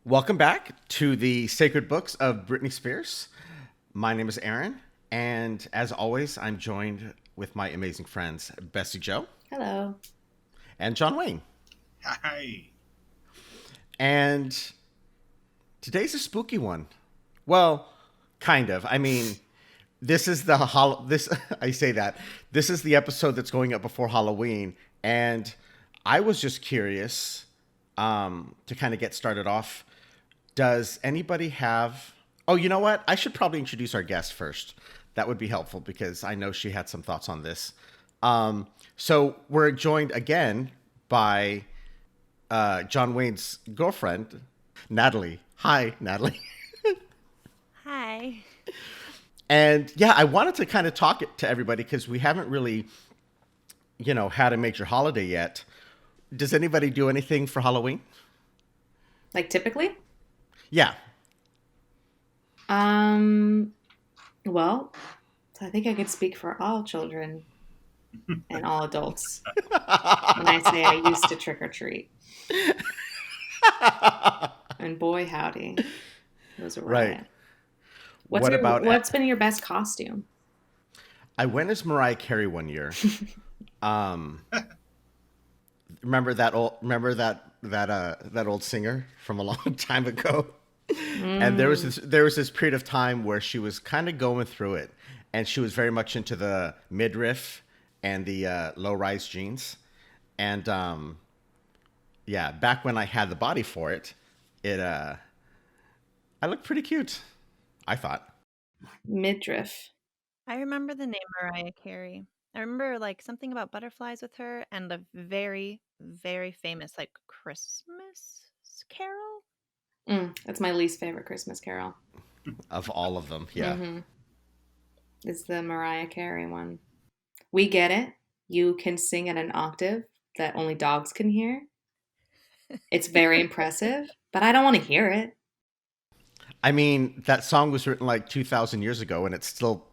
Welcome back to the Sacred Books of Britney Spears. My name is Aaron, and as always, I'm joined with my amazing friends, Bessie Jo Hello. and John Wayne. Hi. And today's a spooky one. Well, kind of. I mean, this is I say that. This is the episode that's going up before Halloween, and I was just curious to kind of get started off. Does anybody have... Oh, you know what? I should probably introduce our guest first. That would be helpful because I know she had some thoughts on this. So we're joined again by John Wayne's girlfriend, Natalie. Hi, Natalie. Hi. And yeah, I wanted to kind of talk it to everybody because we haven't really, had a major holiday yet. Does anybody do anything for Halloween? Like typically? Yeah. Well, I think I could speak for all children and all adults when I say I used to trick or treat. And boy, howdy, it was a riot. Right. What's been your best costume? I went as Mariah Carey one year. Remember that old singer from a long time ago? And there was this period of time where she was kind of going through it, and she was very much into the midriff and the low-rise jeans. And back when I had the body for it, I looked pretty cute, I thought. Midriff. I remember the name Mariah Carey. I remember something about butterflies with her and a very, very famous Christmas carol. That's my least favorite Christmas carol. Of all of them, yeah. Mm-hmm. It's the Mariah Carey one. We get it. You can sing at an octave that only dogs can hear. It's very impressive, but I don't want to hear it. I mean, that song was written 2,000 years ago, and it's still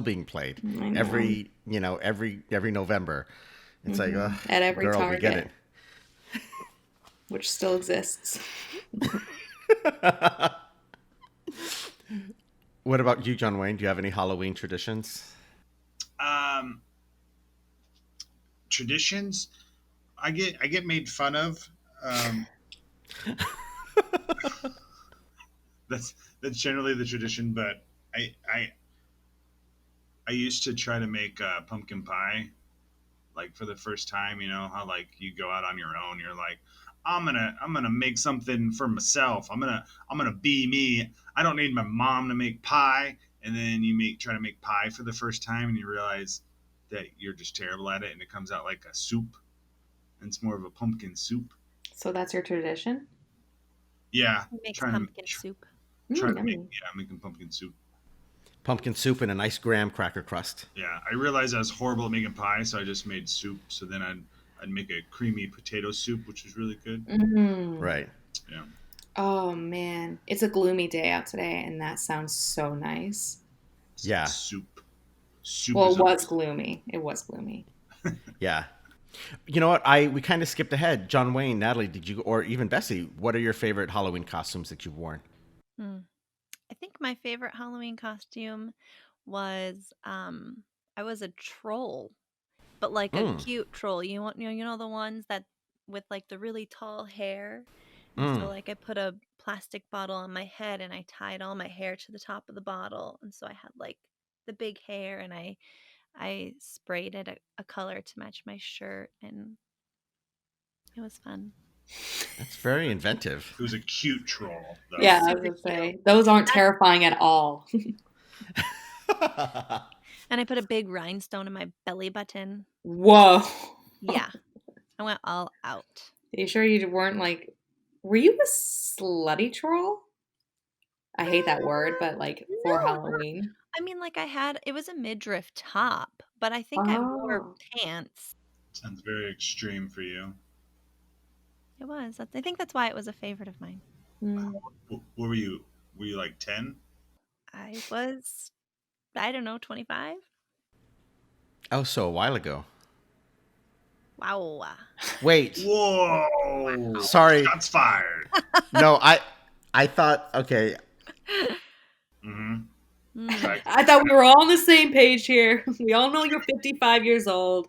being played every November. It's at every girl, Target, we get it. Which still exists. What about you, John Wayne? Do you have any Halloween traditions? Traditions. I get made fun of. That's generally the tradition, but I used to try to make pumpkin pie, for the first time. You know how you go out on your own. You're like, I'm gonna make something for myself. I'm gonna be me. I don't need my mom to make pie. And then you try to make pie for the first time, and you realize that you're just terrible at it, and it comes out like a soup. And it's more of a pumpkin soup. So that's your tradition? Yeah. Who makes pumpkin soup? Making pumpkin soup. Pumpkin soup and a nice graham cracker crust. Yeah, I realized I was horrible at making pie, so I just made soup. So then I'd make a creamy potato soup, which was really good. Mm-hmm. Right. Yeah. Oh, man. It's a gloomy day out today, and that sounds so nice. Yeah. Soup. Well, it was gloomy. It was gloomy. Yeah. You know what? We kind of skipped ahead. John Wayne, Natalie, did you, or even Bessie, what are your favorite Halloween costumes that you've worn? I think my favorite Halloween costume was I was a troll, but a cute troll. You know the ones that with the really tall hair. And so I put a plastic bottle on my head and I tied all my hair to the top of the bottle, and so I had the big hair, and I sprayed it a color to match my shirt, and it was fun. That's very inventive. It was a cute troll, though. Yeah, I was going to say. Those aren't terrifying at all. And I put a big rhinestone in my belly button. Whoa. Yeah. I went all out. Are you sure you weren't were you a slutty troll? I hate that word, but for Halloween. I mean, it was a midriff top, but I think I wore pants. Sounds very extreme for you. It was. I think that's why it was a favorite of mine. What were you? Were you 10? I was, I don't know, 25? Oh, so a while ago. Wow. Wait. Whoa. Sorry. Shots fired. No, I thought, okay, Mm-hmm. Mm. I thought we were all on the same page here. We all know you're 55 years old.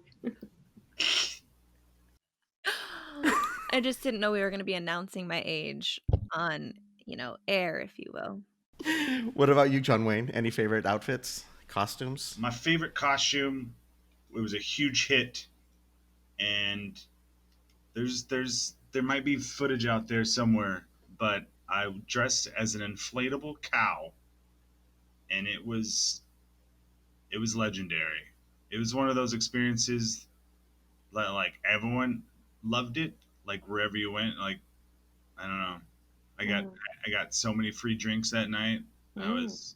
I just didn't know we were going to be announcing my age on, air, if you will. what about you, John Wayne? Any favorite outfits, costumes? My favorite costume. It was a huge hit, and there might be footage out there somewhere, but I dressed as an inflatable cow, and it was legendary. It was one of those experiences that like everyone loved it. Like wherever you went, like I don't know, I got Mm. I got so many free drinks that night. I Mm. was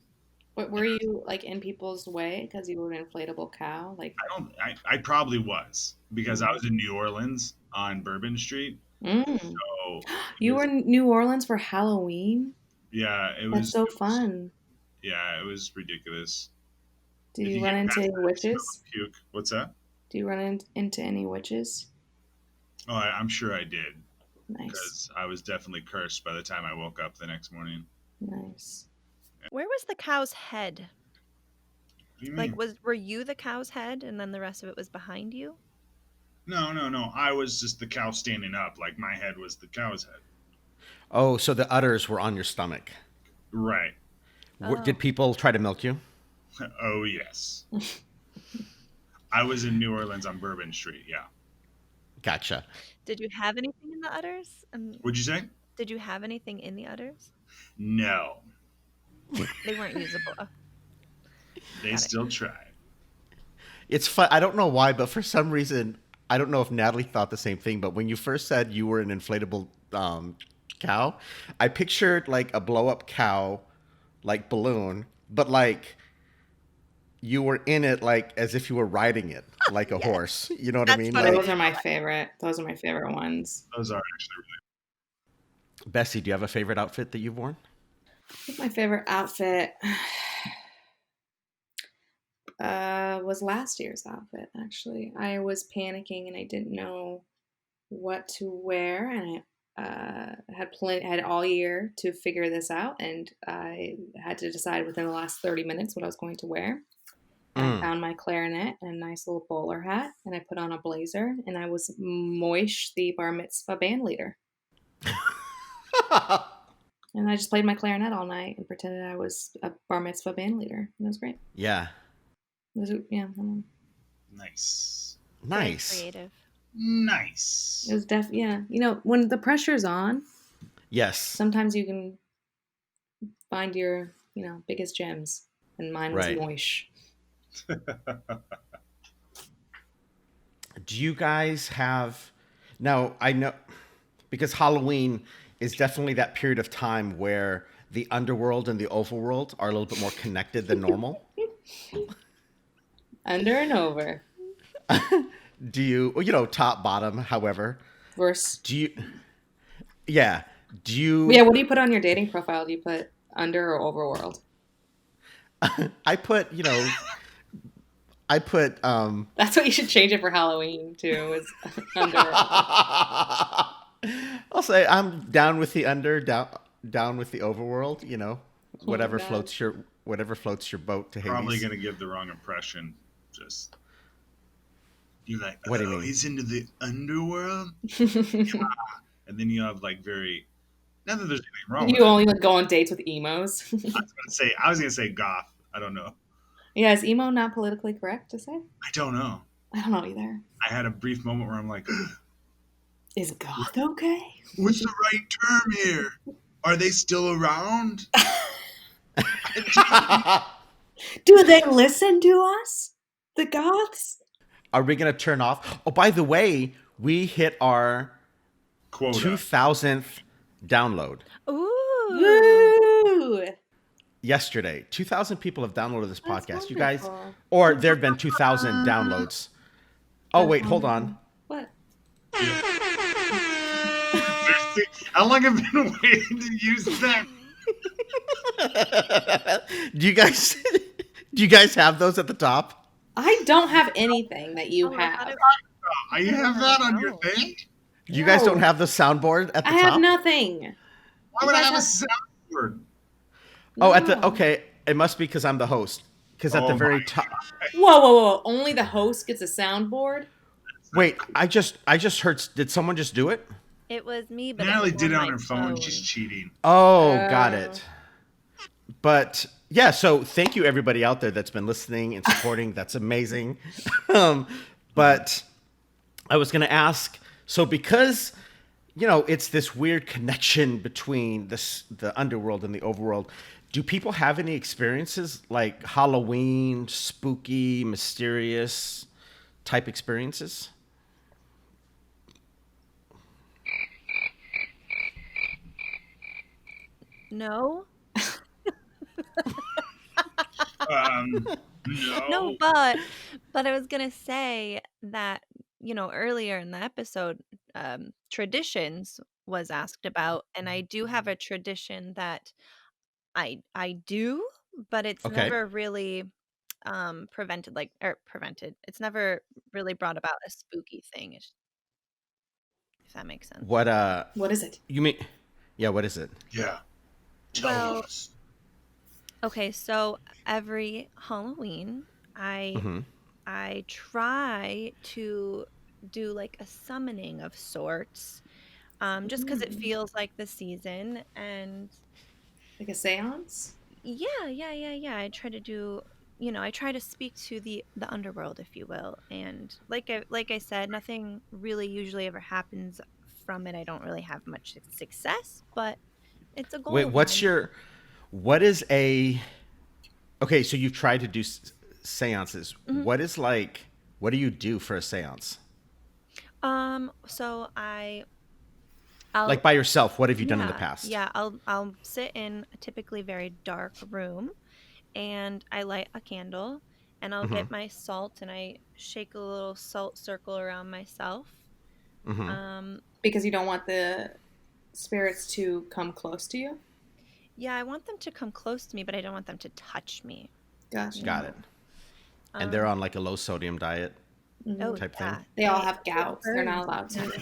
But were you like in people's way because you were an inflatable cow? Like, I probably was because I was in New Orleans on Bourbon Street. mm. So it You were was in New Orleans for Halloween? yeah, it That's was so it was fun. yeah, it was ridiculous. Did If you you run get into past any that smell witches? of puke, what's that? Do you run into any witches? Oh, I'm sure I did Nice. because I was definitely cursed by the time I woke up the next morning. Nice. Where was the cow's head? What do you Like, mean? were you the cow's head and then the rest of it was behind you? No, no, no. I was just the cow standing up. Like my head was the cow's head. Oh, so the udders were on your stomach. Right. Did Oh. people try to milk you? Oh yes. I was in New Orleans on Bourbon Street. Yeah. Gotcha. Did you have anything in the udders? What'd you say? Did you have anything in the udders? No. They weren't usable. Oh, They got it. still tried. It's fun. I don't know why, but for some reason, I don't know if Natalie thought the same thing. But when you first said you were an inflatable cow, I pictured like a blow up cow, like balloon, but like you were in it, like as if you were riding it, like a Yes. horse. You know what I That's mean? what I Like, Those are my favorite. Those are my favorite ones. Those are actually Bessie, do you have a favorite outfit that you've worn? I think my favorite outfit was last year's outfit, actually. I was panicking and I didn't know what to wear, and I had all year to figure this out, and I had to decide within the last 30 minutes what I was going to wear. I Mm. found my clarinet and a nice little bowler hat, and I put on a blazer, and I was Moish, the bar mitzvah band leader. And I just played my clarinet all night and pretended I was a bar mitzvah band leader. And it was great. Yeah. It was, yeah, nice. Very Nice. creative. Nice. it was yeah. You know, when the pressure's on, Yes. sometimes you can find your, biggest gems. And mine was Right. Moish. Do you guys have now? I know because Halloween is definitely that period of time where the underworld and the overworld are a little bit more connected than normal. Under and over. Do you, well, top, bottom, however, Verse. do you, yeah, do you, Yeah, what do you put on your dating profile? Do you put under or overworld? I put, That's what you should change it for Halloween, too, is under. I'll say I'm down with the under, down with the overworld, whatever God. floats your boat to Hades. Probably gonna give the wrong impression. Just you're like, What do you mean? He's into the underworld, and then you have like very. Not that there's anything wrong with You it. only go on dates with emos. I was gonna say goth. I don't know. Yeah, is emo not politically correct to say? I don't know. I don't know either. I had a brief moment where I'm like, Is goth okay? what's the right term here? Are they still around? Do they listen to us? The goths? Are we gonna turn off? Oh, by the way, we hit our Quota. 2,000th download Ooh. Woo! yesterday. 2,000 people have downloaded this That's podcast. You guys, wonderful. or there have been 2,000 downloads. Oh That's wait, hold wonderful. on. What? How long have I been waiting to use that? Do you guys have those at the top? I don't have anything that you Oh, I thought have. You have that on your No. thing? You guys No. don't have the soundboard at the I top? have nothing. Why would I have a soundboard? Oh, at the No. okay. It must be because I'm the host. Because at the Oh very my top. Whoa. Only the host gets a soundboard? Wait, I just heard. Did someone just do it? It was me, but Natalie it was did on it on my her phone. She's cheating. Oh, got it. Oh. But yeah, so thank you everybody out there that's been listening and supporting. That's amazing. But I was going to ask, so because it's this weird connection between the underworld and the overworld. Do people have any experiences like Halloween, spooky, mysterious type experiences? No. No. No, but I was gonna say that, earlier in the episode, traditions was asked about, and I do have a tradition that I do, but it's Okay. never really prevented. It's never really brought about a spooky thing, if that makes sense. What is it? You mean? Yeah, what is it? Yeah. Tell Well, us. okay, so every Halloween, I Hmm. I try to do like a summoning of sorts, just because it feels like the season. And Like a seance? yeah. I try to speak to the underworld, if you will. And like I said, nothing really usually ever happens from it. I don't really have much success, but it's a goal Wait, of what's mine. your? What is a? Okay, so you've tried to do seances. Mhm. What is like? What do you do for a seance? So I'll Like by yourself? What have you done in the yeah, past? yeah, I'll sit in a typically very dark room, and I light a candle, and I'll Hmm. get my salt, and I shake a little salt circle around myself. Hmm. Um, Because you don't want the spirits to come close to you? yeah, I want them to come close to me, but I don't want them to touch me. Gotcha. Got it. And they're Um, on like a low sodium diet Mhm. oh type thing. yeah, They all have gout. They're burns not allowed me. to.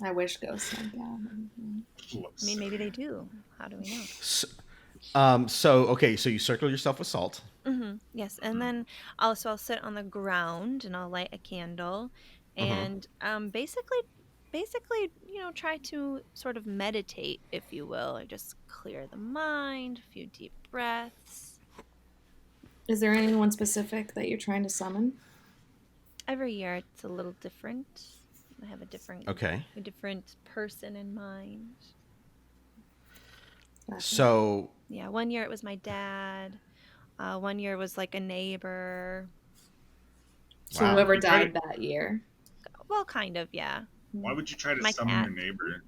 I wish ghosts had gout. I mean, maybe they do. How do we know? Okay, so you circle yourself with salt. Yes, and then I'll sit on the ground and I'll light a candle, Hmm. and try to sort of meditate, if you will. I just clear the mind, a few deep breaths. Is there anyone specific that you're trying to summon? Every year it's a little different. I have Okay. a different person in mind. Gotcha. So Yeah, one year it was my dad. One year was like a neighbor. So wow. whoever died that year. Well, kind of, yeah. Why would you try to My summon cat. your neighbor?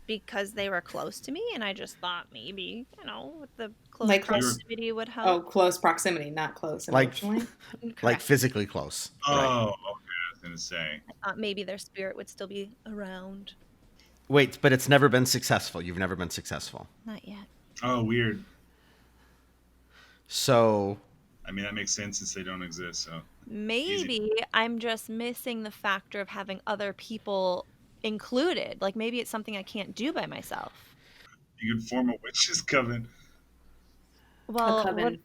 Because they were close to me, and I just thought maybe, with the close Like close. proximity would Oh, help. close proximity, not close Like emotionally. like Correct. physically close. Oh, Right. okay. I was gonna say. I thought maybe their spirit would still be around. Wait, but it's never been successful. You've never been successful. Not yet. Oh, weird. So I mean, that makes sense since they don't exist. So Maybe I'm just missing the factor of having other people included. Like maybe it's something I can't do by myself. you could form a witch's coven. Well, A coven.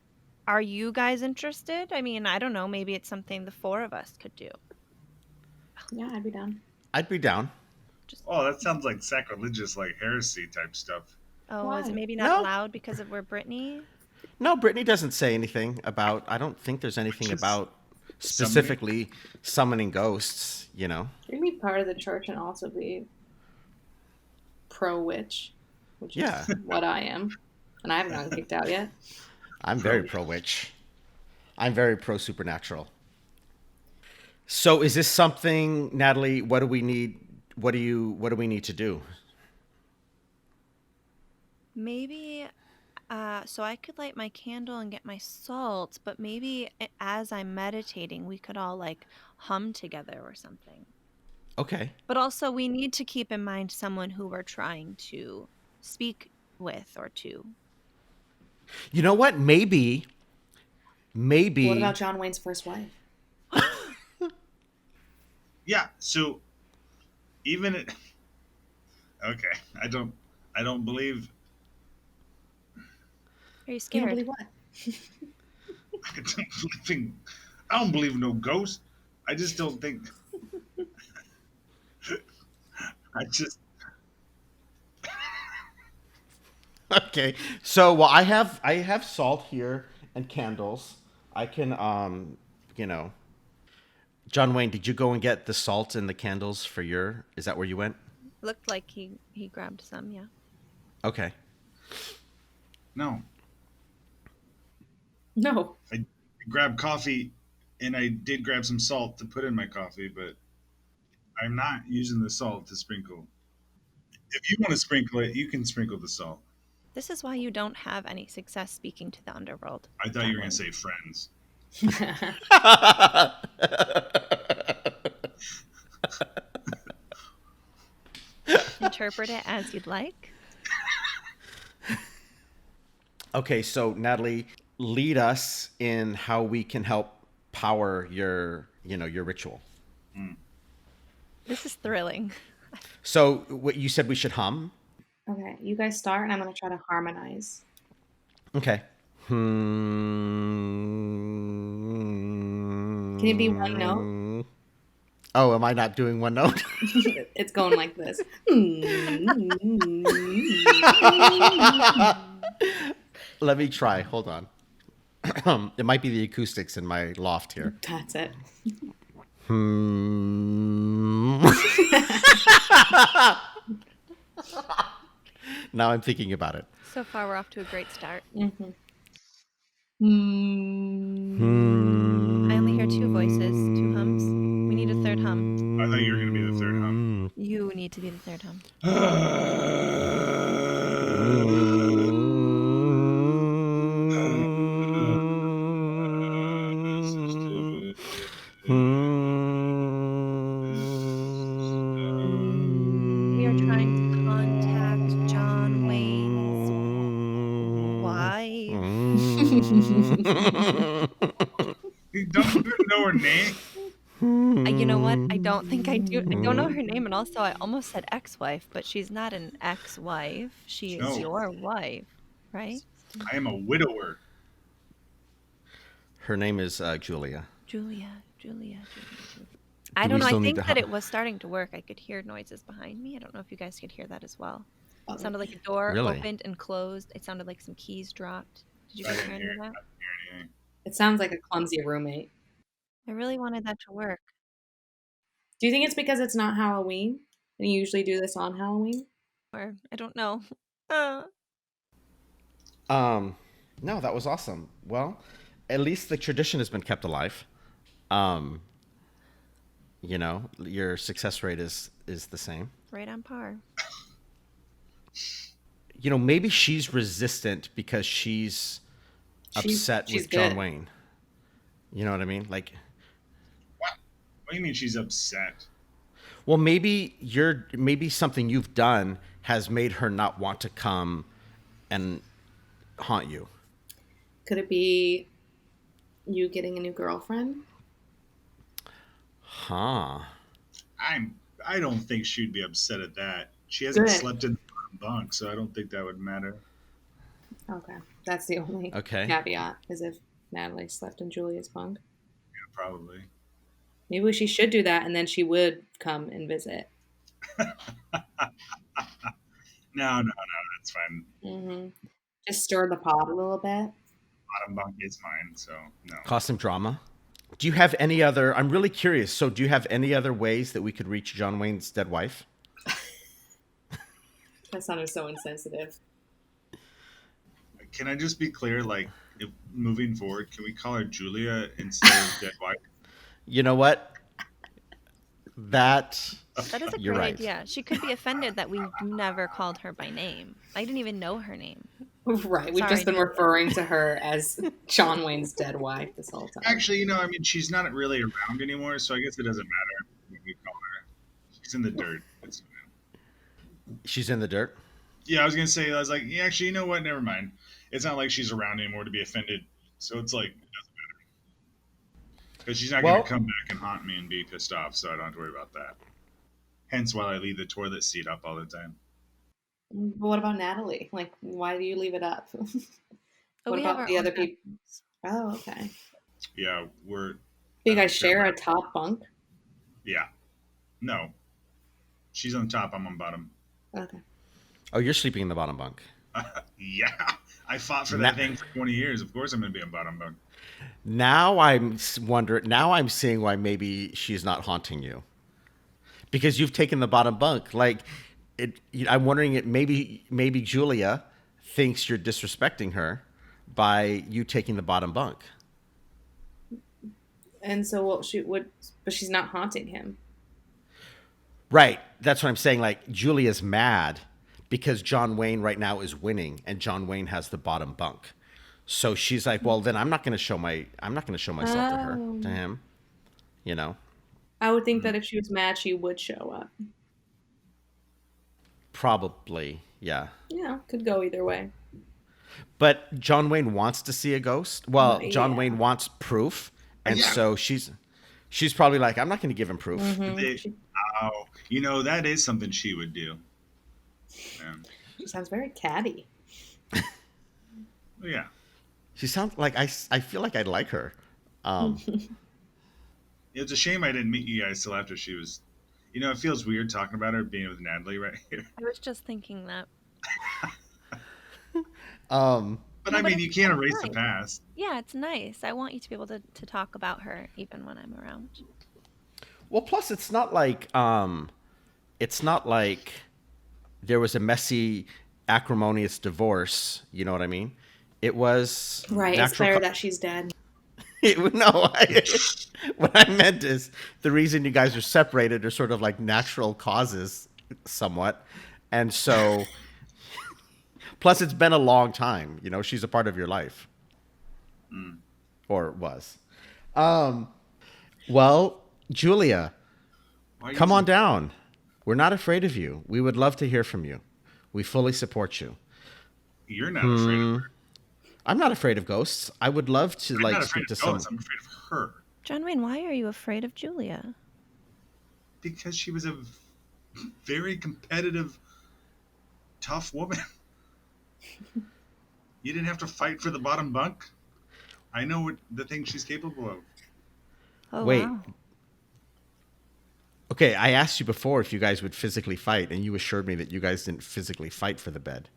are you guys interested? I mean, I don't know. Maybe it's something the four of us could do. Yeah, I'd be down. I'd be down. Just Oh, that sounds like sacrilegious, like heresy type stuff. is it Why? maybe not No. allowed because of we're Brittany? No, Brittany doesn't say anything about. I don't think there's anything Witches. about specifically summoning ghosts. You can be part of the church and also be pro-witch, which Yeah. is what I am. And I haven't gotten kicked out yet. I'm very pro witch. I'm very pro supernatural. So is this something, Natalie? What do we need? What do we need to do? Maybe so I could light my candle and get my salt, but maybe as I'm meditating, we could all like hum together or something. Okay. But also, we need to keep in mind someone who we're trying to speak with or to. You know what? Maybe. What about John Wayne's first wife? Yeah. So even it, okay, I don't believe Are you You don't scared? believe what? I don't believe in, I don't believe in no ghost. I just don't think I just Okay. So, well, I have salt here and candles. I can you know, John Wayne, did you go and get the salt and the candles for your? Is that where you went? Looked like he grabbed some, yeah. Okay. no. No. I grabbed coffee and I did grab some salt to put in my coffee, but I'm not using the salt to sprinkle. If you want to sprinkle it, you can sprinkle the salt. This is why you don't have any success speaking to the underworld. I thought you John were going to Wayne. say friends. Interpret it as you'd like. Okay, so Natalie, lead us in how we can help power your ritual. This is thrilling. So, what you said we should hum? Okay, you guys start, and I'm going to try to harmonize. Okay. Can it be one note? Oh, am I not doing one note? It's going like this. Let me try. Hold on. It might be the acoustics in my loft here. That's it. Now I'm thinking about it. So far, we're off to a great start. Mm-hmm. I only hear two voices, two hums. We need a third hum. I thought you were going to be the third hum. You need to be the third hum. We are trying to contact John Wayne's wife. You don't know her name? You know what? I don't think I do. I don't know her name, and also I almost said ex-wife, but she's not an ex-wife. She is No. your wife, right? I am a widower. Her name is Julia. Julia. I don't know. still I need think to that hum? it was starting to work. I could hear noises behind me. I don't know if you guys could hear that as well. Oh, It sounded like a door Really? opened and closed. It sounded like some keys dropped. Did you I guys didn't hear any hear of that? anything. it sounds like a clumsy roommate. I really wanted that to work. Do you think it's because it's not Halloween? And you usually do this on Halloween? Or I don't know. No, that was awesome. Well, at least the tradition has been kept alive. Um, your success rate is the same. Right on par. Maybe she's resistant because she's upset she's with John good. Wayne. You know what I mean? Like, What do you mean she's upset? well, maybe something you've done has made her not want to come and haunt you. Could it be you getting a new girlfriend? Huh. I don't think she'd be upset at that. She hasn't Good. slept in the bunk, so I don't think that would matter. Okay. That's the only Okay. caveat, is if Natalie slept in Julia's bunk. Yeah, probably. Maybe she should do that, and then she would come and visit. No, that's fine. Mm-hmm. Just stir the pot a little bit. Bottom bunk is mine, so no. Cause some drama. Do you have any other? I'm really curious. So, do you have any other ways that we could reach John Wayne's dead wife? That sounded so insensitive. Can I just be clear? Like, if moving forward, can we call her Julia instead of dead wife? You know what? That is a You're great right. idea. She could be offended that we never called her by name. I didn't even know her name. Right. We've Sorry, just been Julia. referring to her as John Wayne's dead wife this whole time. Actually, I mean, she's not really around anymore, so I guess it doesn't matter what we call her. She's in the dirt. It's fine. She's in the dirt. Yeah, I was gonna say, I was like, yeah, actually, you know what? Never mind. It's not like she's around anymore to be offended, so it's like, it doesn't matter. Because she's not Well- gonna come back and haunt me and be pissed off, so I don't have to worry about that. Hence why I leave the toilet seat up all the time. But what about Natalie? Like, why do you leave it up? Oh, What we have about our the own other people? bathrooms. Oh, okay. Yeah, we're. Do you I don't guys care share a about. top bunk? Yeah, no. She's on top. I'm on bottom. Okay. Oh, you're sleeping in the bottom bunk. Yeah, I fought for Na- that thing for 20 years. Of course, I'm going to be on bottom bunk. Now I'm wondering. Now I'm seeing why maybe she's not haunting you, because you've taken the bottom bunk. Like, I'm wondering it. Maybe Julia thinks you're disrespecting her by you taking the bottom bunk. And so what she would, but she's not haunting him. Right. That's what I'm saying. Like, Julia's mad because John Wayne right now is winning, and John Wayne has the bottom bunk. So she's like, well, then I'm not going to show myself to her, to Oh. him. You know, I would think that if she was mad, she would show up. probably, yeah. Yeah, could go either way. But John Wayne wants to see a ghost. Well, John Yeah. Wayne wants proof, and Yeah. so she's probably like, I'm not going to give him proof. Oh, that is something she would do. Yeah. She sounds very catty. Yeah. She sounds like I feel like I'd like her. It's a shame I didn't meet you guys till after she was. It feels weird talking about her being with Natalie right here. I was just thinking that. But I mean, you can't it's erase the nice. past. Yeah, it's nice. I want you to be able to talk about her even when I'm around. Well, plus it's not like there was a messy, acrimonious divorce. You know what I mean? It was Right, it's natural. clear that she's dead. What I meant is the reason you guys are separated are sort of like natural causes, somewhat, and so. Plus, it's been a long time. She's a part of your life, or was. Well, Julia, come on down. We're not afraid of you. We would love to hear from you. We fully support you. You're not afraid of her. I'm not afraid of ghosts. I would love to I'm not speak afraid to of someone. ghosts. I'm afraid of her John Wayne, why are you afraid of Julia? because she was a very competitive, tough woman. You didn't have to fight for the bottom bunk. I know the things she's capable of. Oh, Wait. wow. Okay, I asked you before if you guys would physically fight, and you assured me that you guys didn't physically fight for the bed.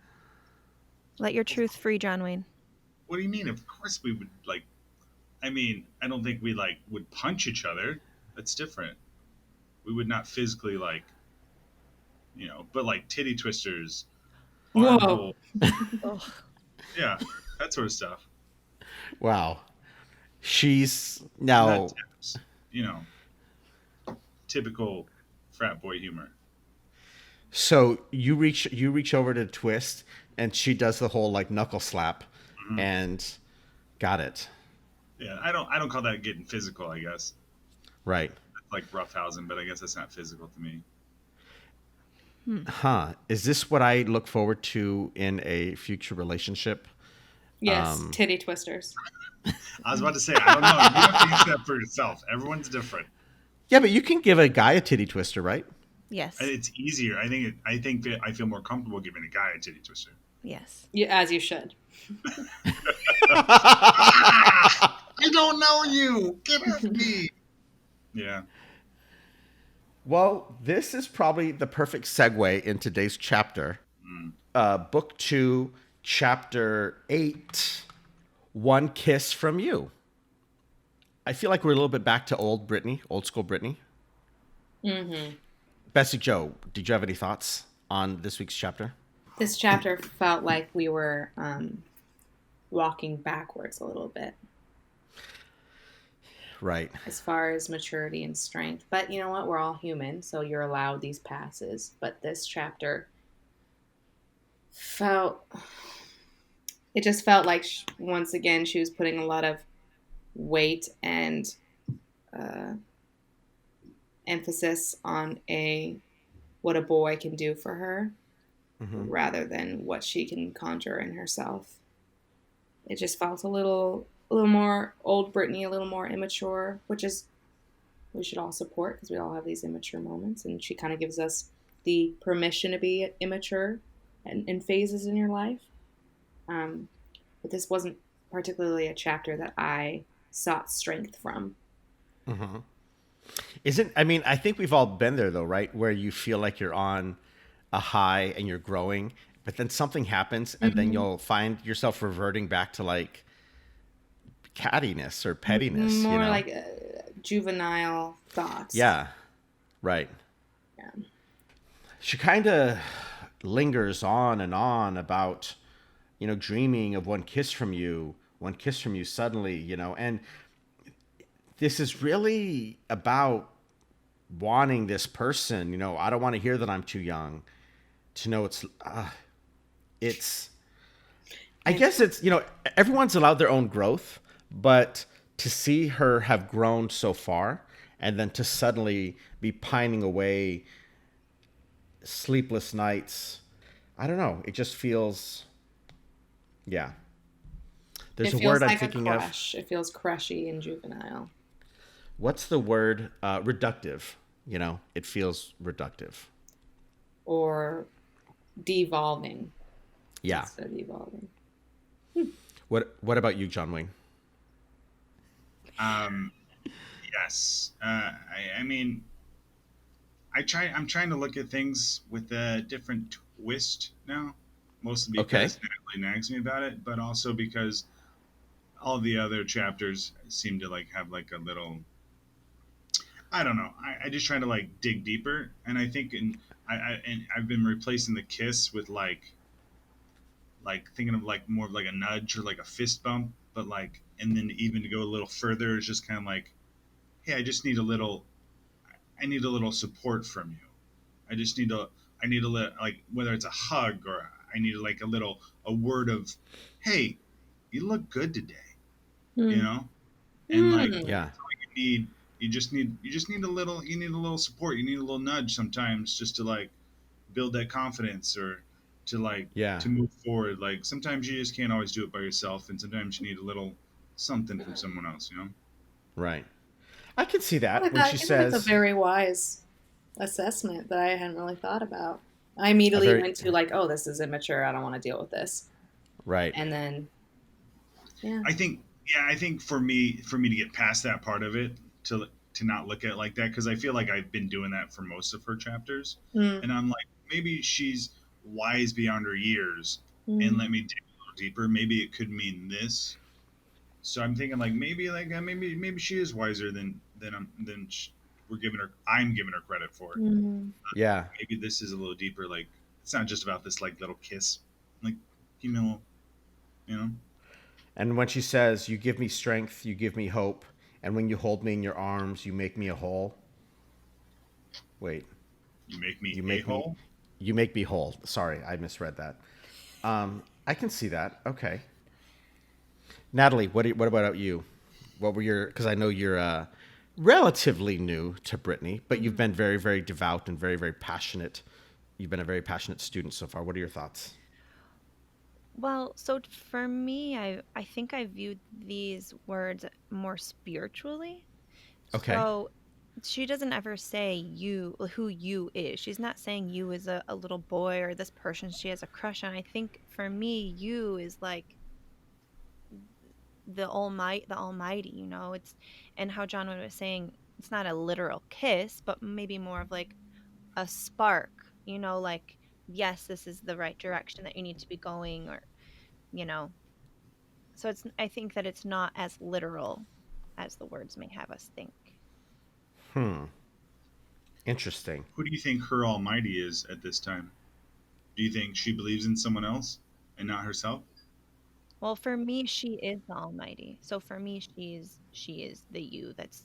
Let your truth free, John Wayne. What do you mean? Of course we would I mean, I don't think we would punch each other. That's different. We would not physically but titty twisters, arm Whoa. hold, yeah, that sort of stuff. Wow. She's now. Not tips, typical frat boy humor. So you reach over to twist, and she does the whole knuckle slap, and got it. Yeah, I don't call that getting physical. I guess Right. that's like roughhousing, but I guess that's not physical to me. Huh. Is this what I look forward to in a future relationship? Yes, titty twisters. I was about to say, I don't know. You have to use that for yourself. Everyone's different. Yeah, but you can give a guy a titty twister, right? Yes. It's easier. I feel more comfortable giving a guy a titty twister. Yes. Yeah, as you should. I don't know you. Get off me. Yeah. Well, this is probably the perfect segue in today's chapter. Book 2, Chapter 8, One Kiss from You. I feel like we're a little bit back to old school Britney. Mm-hmm. Bessie Jo, did you have any thoughts on this week's chapter? This chapter felt like we were walking backwards a little bit. Right. As far as maturity and strength. But you know what? We're all human, so you're allowed these passes. But this chapter just felt like, once again, she was putting a lot of weight and emphasis on what a boy can do for her, rather than what she can conjure in herself. It just felt a little more old Britney, a little more immature, which is we should all support because we all have these immature moments. And she kind of gives us the permission to be immature and in phases in your life. Um, but this wasn't particularly a chapter that I sought strength from. Hmm. Isn't, I mean, I think we've all been there though, right? Where you feel like you're on a high and you're growing, but then something happens and then Mm-hmm. you'll find yourself reverting back to like cattiness or pettiness, you More know? like juvenile thoughts. Yeah, right. Yeah. She kind of lingers on about, dreaming of one kiss from you suddenly, and this is really about wanting this person, I don't want to hear that I'm too young to know it's, I And guess it's, everyone's allowed their own growth, but to see her have grown so far and then to suddenly be pining away sleepless nights, I don't know. It just feels, yeah. There's it a word feels I'm like a thinking of. crush. It feels crushy and juvenile. What's the word? Reductive. It feels reductive. Or devolving Yeah. instead of evolving. What about you, John Wayne? Um, yes. I mean, I'm trying to look at things with a different twist now, mostly Okay. because Natalie nags me about it, but also because all the other chapters seem to like have like a little. I don't know. I just try to like dig deeper, and I think I've been replacing the kiss with like thinking of like more of like a nudge or like a fist bump, but like and then even to go a little further, it's just kind of like, hey, I need a little support from you. I just need to I need to let like whether it's a hug or I need like a word of, hey, you look good today, you Hmm. know, and like Hmm. Yeah. that's all you need. You just need a little support. You need a little nudge sometimes just to like build that confidence or to like Yeah. to move forward. Like sometimes you just can't always do it by yourself, and sometimes you need a little something from someone else. You know. Right. I can see I that like when that. she I think it's a says very wise assessment that I hadn't really thought about. I a immediately very went to like, oh, this is immature. I don't want to deal with this. right. And then, yeah. I think I think for me to get past that part of it to not look at it like that because I feel like I've been doing that for most of her chapters, Mm. and I'm like maybe she's wise beyond her years, and Mm. let me dig a little deeper. Maybe it could mean this. So I'm thinking maybe she is wiser we're giving her. I'm giving her credit for. Mm. Yeah. Maybe this is a little deeper. Like it's not just about this like little kiss. Like give me a little, you know. And when she says, "You give me strength, you give me hope, and when you hold me in your arms, you make me a whole." Wait, You make me you a make me, hole. you make me whole. Sorry, I misread that. I can see that. Okay, Natalie, what about you? What were your? Because I know you're relatively new to Brittany, but you've Mm. been very, very devout and very, very passionate. You've been a very passionate student so far. What are your thoughts? Well, so for me, I think I viewed these words more spiritually. Okay. So she doesn't ever say you, who you is. She's not saying you is a little boy or this person she has a crush on. I think for me, you is like the almighty, it's, and how John was saying, it's not a literal kiss, but maybe more of like a spark, like, yes, this is the right direction that you need to be going, or you know so I think that it's not as literal as the words may have us think. Hmm. Interesting. Who do you think her almighty is at this time? Do you think she believes in someone else and not herself? Well, for me, she is the almighty. So for me, she is the you. That's,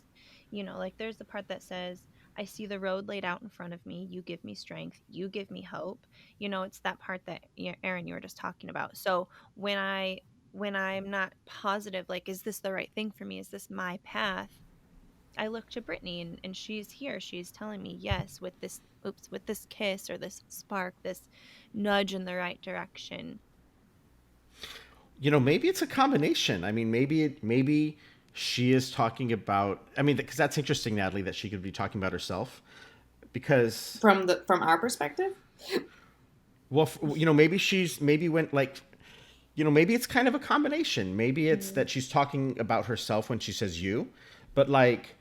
like there's the part that says, I see the road laid out in front of me. You give me strength. You give me hope. It's that part that Aaron, you were just talking about. So when I'm not positive, like, is this the right thing for me? Is this my path? I look to Brittany, and she's here. She's telling me, yes, with this kiss or this spark, this nudge in the right direction. Maybe it's a combination. I mean, maybe she is talking about, I mean, because that's interesting, Natalie, that she could be talking about herself. Because, From our perspective? well, maybe when, like, maybe it's kind of a combination. Maybe it's that she's talking about herself when she says you, but like,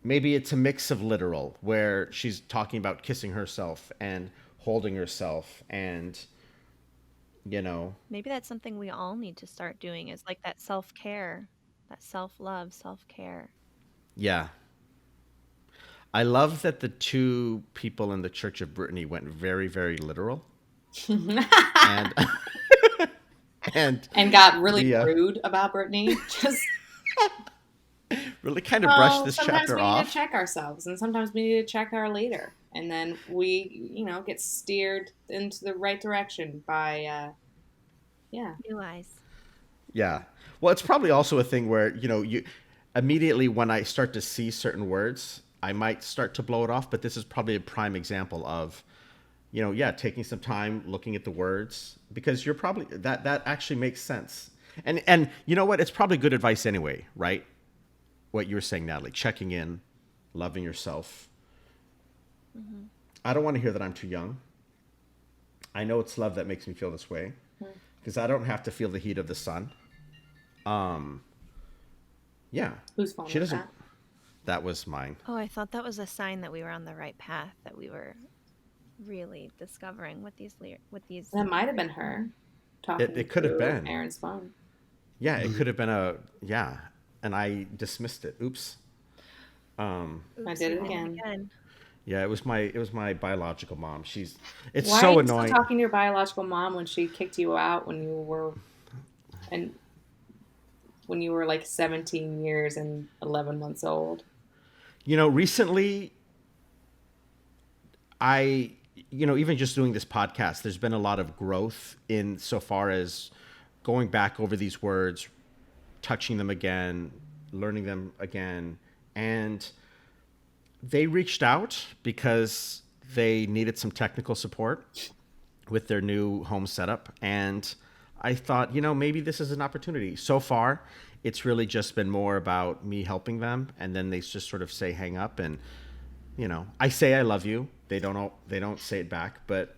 maybe it's a mix of literal where she's talking about kissing herself and holding herself and, Maybe that's something we all need to start doing, is like that self-care, that self-love, self-care. yeah. I love that the two people in the Church of Brittany went very, very literal. And and And got really the rude about Britney. Just, really kind of brushed this sometimes chapter we need to off. check ourselves, and sometimes we need to check our leader, and then we, get steered into the right direction by, yeah. New eyes. Yeah. Well, it's probably also a thing where, you immediately when I start to see certain words, I might start to blow it off, but this is probably a prime example of, taking some time looking at the words because you're probably that actually makes sense. And you know what? It's probably good advice anyway, right? What you were saying, Natalie, checking in, loving yourself. Mm-hmm. I don't want to hear that I'm too young. I know it's love that makes me feel this way because I don't have to feel the heat of the sun. Yeah. Whose phone She was doesn't. that? That was mine. Oh, I thought that was a sign that we were on the right path, that we were really discovering what these That might have been her talking It could have through been. Aaron's phone. Yeah, it could have been and I dismissed it. Oops. I Oops, did you it again. Yeah, it was my biological mom. It's Why so are you still annoying. talking to your biological mom when she kicked you out when you were like 17 years and 11 months old? Recently even just doing this podcast, there's been a lot of growth in so far as going back over these words, touching them again, learning them again. And they reached out because they needed some technical support with their new home setup. And I thought, maybe this is an opportunity. So far, it's really just been more about me helping them. And then they just sort of say, hang up. And, I say, I love you. They don't say it back, but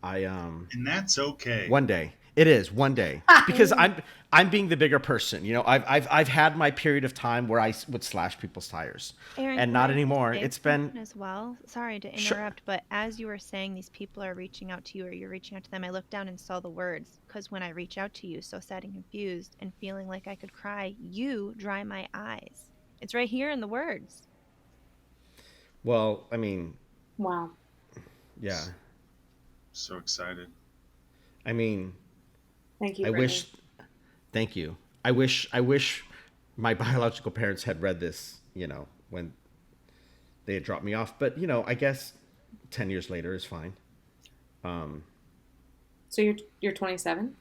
And that's okay. one day. It is one day because I'm being the bigger person. I've had my period of time where I would slash people's tires, Aaron, and can not I anymore. say It's something been as well. Sorry to Sure. interrupt, but as you were saying these people are reaching out to you or you're reaching out to them, I looked down and saw the words, because when I reach out to you, so sad and confused and feeling like I could cry, you dry my eyes. It's right here in the words. Well, I mean, Wow. yeah. So excited. I mean, Thank you, I Brittany. wish. Thank you. I wish my biological parents had read this. When they had dropped me off, but I guess 10 years later is fine. So you're 27?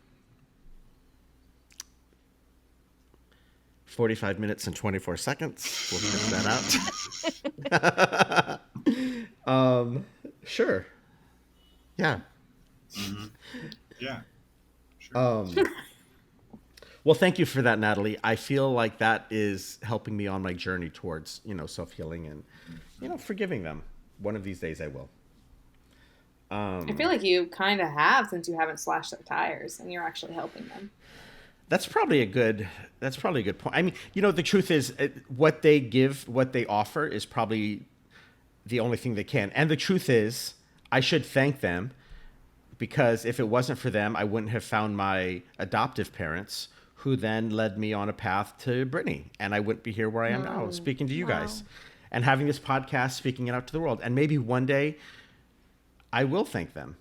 45 minutes and 24 seconds. We'll check that out. Sure. Yeah. Mm-hmm. Yeah. Sure. Well, thank you for that, Natalie. I feel like that is helping me on my journey towards, self-healing and, forgiving them. One of these days I will. I feel like you kind of have, since you haven't slashed their tires and you're actually helping them. That's probably a good point. I mean, the truth is what they offer is probably the only thing they can. And the truth is I should thank them, because if it wasn't for them, I wouldn't have found my adoptive parents, who then led me on a path to Brittany, and I wouldn't be here where I am now, speaking to you guys and having this podcast, speaking it out to the world. And maybe one day I will thank them.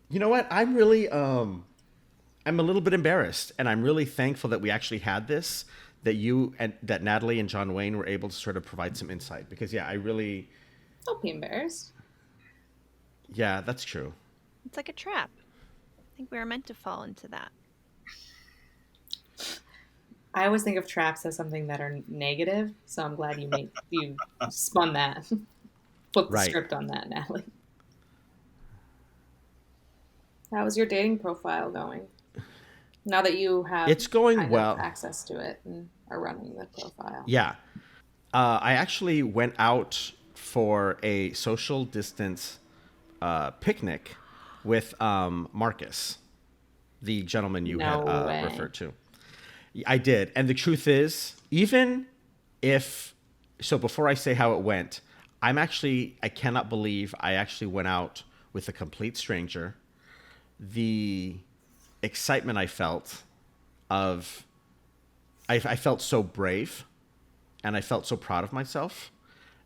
You know what? I'm really I'm a little bit embarrassed, and I'm really thankful that we actually had this, that you and that Natalie and John Wayne were able to sort of provide some insight, because I really, Don't be embarrassed. yeah, that's true. It's like a trap. I think we were meant to fall into that. I always think of traps as something that are negative, so I'm glad you spun that. Flip the Right. script on that, Natalie. How is your dating profile going? Now that you have It's going kind well. of access to it and are running the profile. Yeah. I actually went out for a social distance picnic with Marcus, the gentleman you had No way. referred to. I did. And the truth is, even if, so before I say how it went, I cannot believe I actually went out with a complete stranger. The excitement I felt I felt so brave and I felt so proud of myself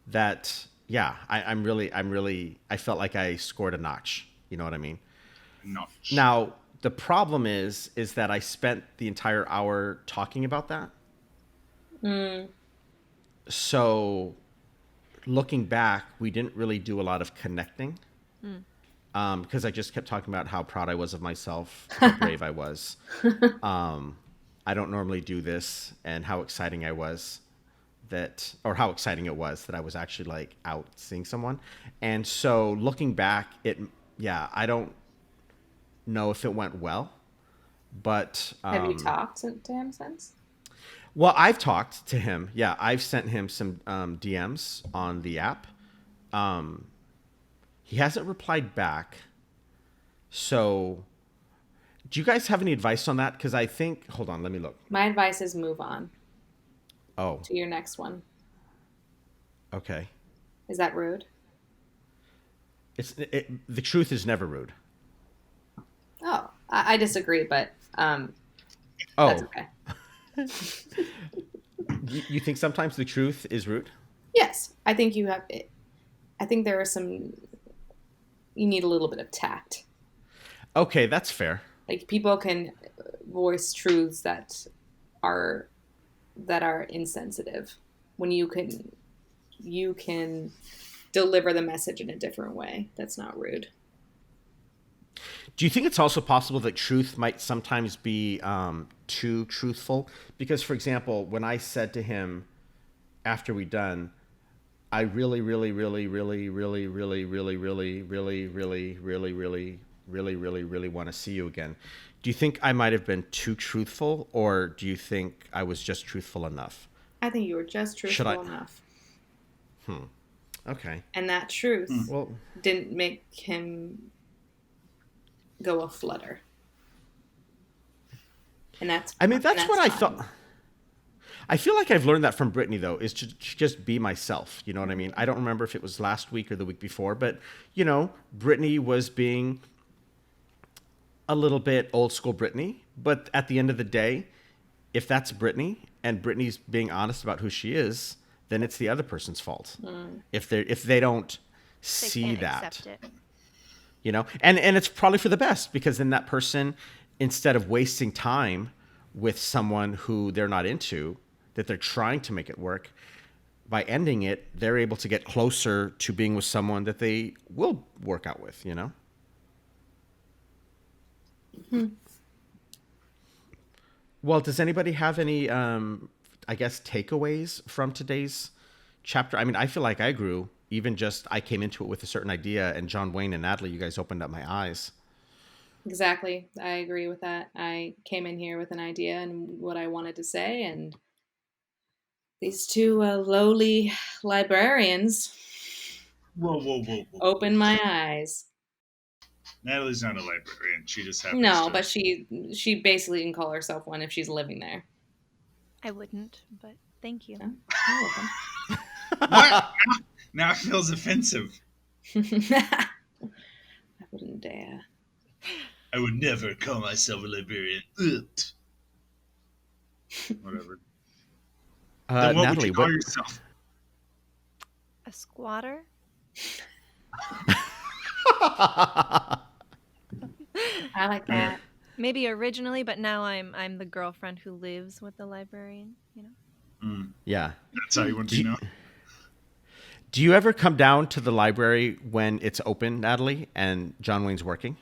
that, yeah, I felt like I scored a notch. You know what I mean? Notch. Now, the problem is that I spent the entire hour talking about that. So looking back, we didn't really do a lot of connecting. Because I just kept talking about how proud I was of myself, how brave I was. I don't normally do this, and how exciting I was how exciting it was that I was actually like out seeing someone. And so looking back, I don't know if it went well, but Have you talked to him since? well, I've talked to him. Yeah, I've sent him some DMs on the app. He hasn't replied back. So, do you guys have any advice on that? Because I think, hold on, let me look. My advice is move on Oh, to your next one. okay. Is that rude? The truth is never rude. Oh, I disagree, but Oh, that's okay. you think sometimes the truth is rude? Yes, I think you have. I think there are some. You need a little bit of tact. Okay, that's fair. Like people can voice truths that are insensitive when you can deliver the message in a different way. That's not rude. Do you think it's also possible that truth might sometimes be too truthful? Because, for example, when I said to him after we done, I really, really, really, really, really, really, really, really, really, really, really, really, really, really, really want to see you again. Do you think I might have been too truthful, or do you think I was just truthful enough? I think you were just truthful enough. Okay. And that truth Well, didn't make him go aflutter. And that's what I fine. thought. I feel like I've learned that from Britney, though, is to just be myself. You know what I mean? I don't remember if it was last week or the week before, but, Britney was being a little bit old school Britney. But at the end of the day, if that's Britney and Britney's being honest about who she is, then it's the other person's fault. If they don't see that. Accept it. And it's probably for the best, because then that person, instead of wasting time with someone who they're not into, that they're trying to make it work, by ending it, they're able to get closer to being with someone that they will work out with, Well, does anybody have any, takeaways from today's chapter? I mean, I feel like I grew. I came into it with a certain idea, and John Wayne and Natalie, you guys opened up my eyes. Exactly. I agree with that. I came in here with an idea and what I wanted to say, and these two lowly librarians Whoa. opened my eyes. Natalie's not a librarian. She just happens No, to. but she basically can call herself one if she's living there. I wouldn't, but thank you. No? You're welcome. What? Now it feels offensive. I wouldn't dare. I would never call myself a librarian. Ugh. Whatever. Then what would you call yourself? A squatter? I like that. Maybe originally, but now I'm the girlfriend who lives with the librarian, Yeah. That's how you want to be known? Do you ever come down to the library when it's open, Natalie, and John Wayne's working?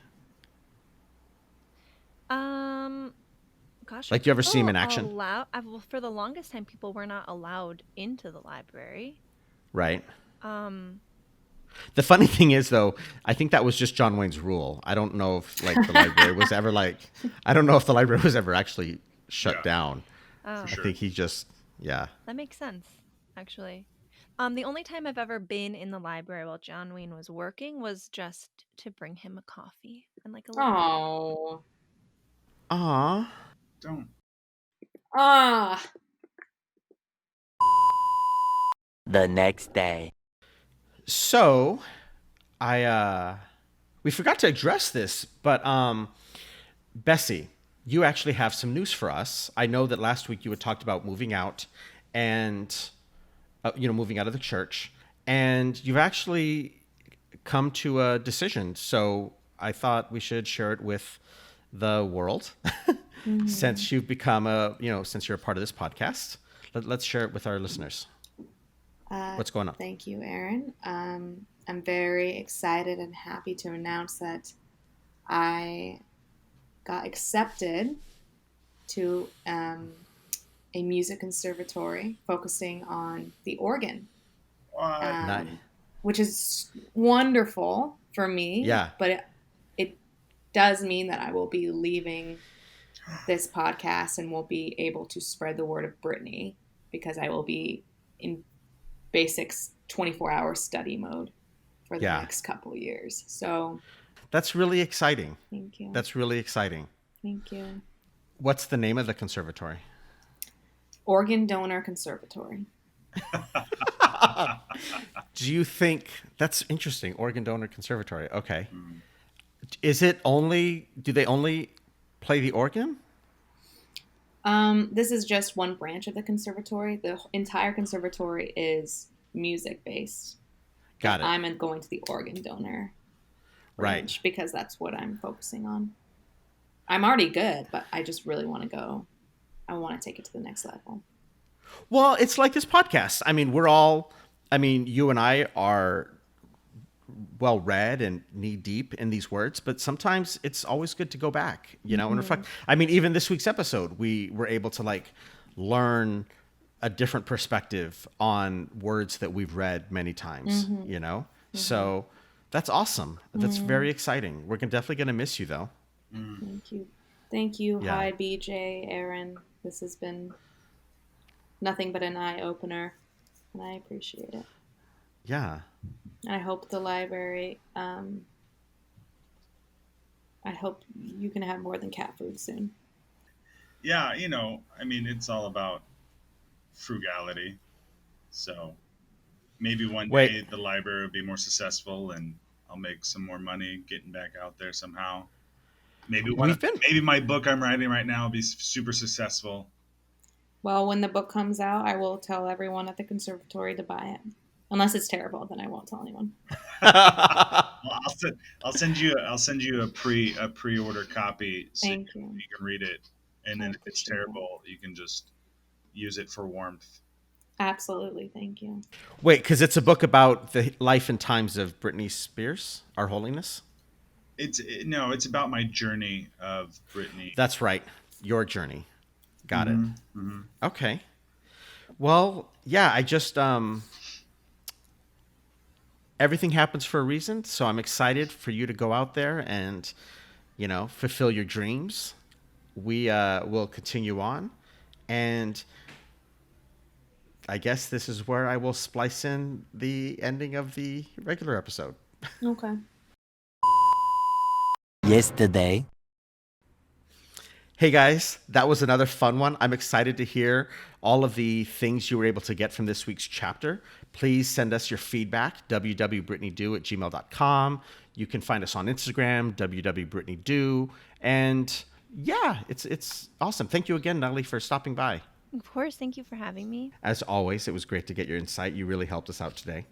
Gosh, Like, you ever see him in people action? well, for the longest time, people were not allowed into the library. Right. Um, The funny thing is, though, I think that was just John Wayne's rule. I don't know if like the library was ever I don't know if the library was ever actually shut Yeah. down. oh, For I sure. think he just, yeah. that makes sense, actually. The only time I've ever been in the library while John Wayne was working was just to bring him a coffee and like a little. Oh. Aw. Don't. Ah. The next day. So, we forgot to address this, but Bessie, you actually have some news for us. I know that last week you had talked about moving out and moving out of the church, and you've actually come to a decision. So I thought we should share it with the world since you've become since you're a part of this podcast. Let's share it with our listeners. What's going on? Thank you, Aaron. I'm very excited and happy to announce that I got accepted to a music conservatory focusing on the organ, What? Nice. which is wonderful for me. Yeah. But it does mean that I will be leaving this podcast and won't be able to spread the word of Britney because I will be in basics 24-hour study mode for the next couple years. So That's really exciting. thank you. That's really exciting. Thank you. What's the name of the conservatory? Organ Donor Conservatory. Do you think that's interesting? Organ Donor Conservatory. Okay. Mm. Do they only play the organ? This is just one branch of the conservatory. The entire conservatory is music based. Got it. I'm going to the organ donor branch because that's what I'm focusing on. I'm already good, but I just really want to go. I want to take it to the next level. Well, it's like this podcast. I mean, you and I are well read and knee deep in these words, but sometimes it's always good to go back, and reflect. I mean, even this week's episode, we were able to learn a different perspective on words that we've read many times, So that's awesome. That's very exciting. We're definitely going to miss you though. Thank you. Thank you. Yeah. Hi, BJ, Aaron. This has been nothing but an eye opener, and I appreciate it. Yeah. I hope the library, I hope you can have more than cat food soon. Yeah, I mean, it's all about frugality. So maybe one day the library will be more successful and I'll make some more money getting back out there somehow. Maybe maybe my book I'm writing right now will be super successful. Well, when the book comes out, I will tell everyone at the conservatory to buy it. Unless it's terrible, then I won't tell anyone. Well, I'll send you a pre-order copy so Thank you. You can read it, and then if it's terrible, you can just use it for warmth. Absolutely, thank you. Wait, because it's a book about the life and times of Britney Spears, Our Holiness? It's about my journey of Britney. That's right. Your journey. Got it. Mm-hmm. Okay. Well, yeah, I just everything happens for a reason, so I'm excited for you to go out there and fulfill your dreams. We will continue on, and I guess this is where I will splice in the ending of the regular episode. Okay. Yesterday. Hey guys, that was another fun one. I'm excited to hear all of the things you were able to get from this week's chapter. Please send us your feedback, www.britneydo@gmail.com. You can find us on Instagram, www.britneydo. And yeah, it's awesome. Thank you again, Natalie, for stopping by. Of course, thank you for having me. As always, it was great to get your insight. You really helped us out today.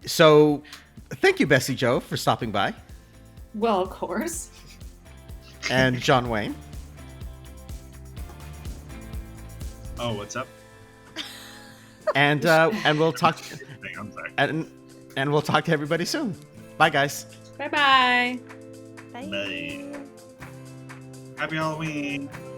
So thank you, Bessie Jo, for stopping by. Well, of course. And John Wayne. Oh, what's up? And we'll talk I'm sorry. and we'll talk to everybody soon. Bye guys. Bye-bye. Bye. Bye. Happy Halloween.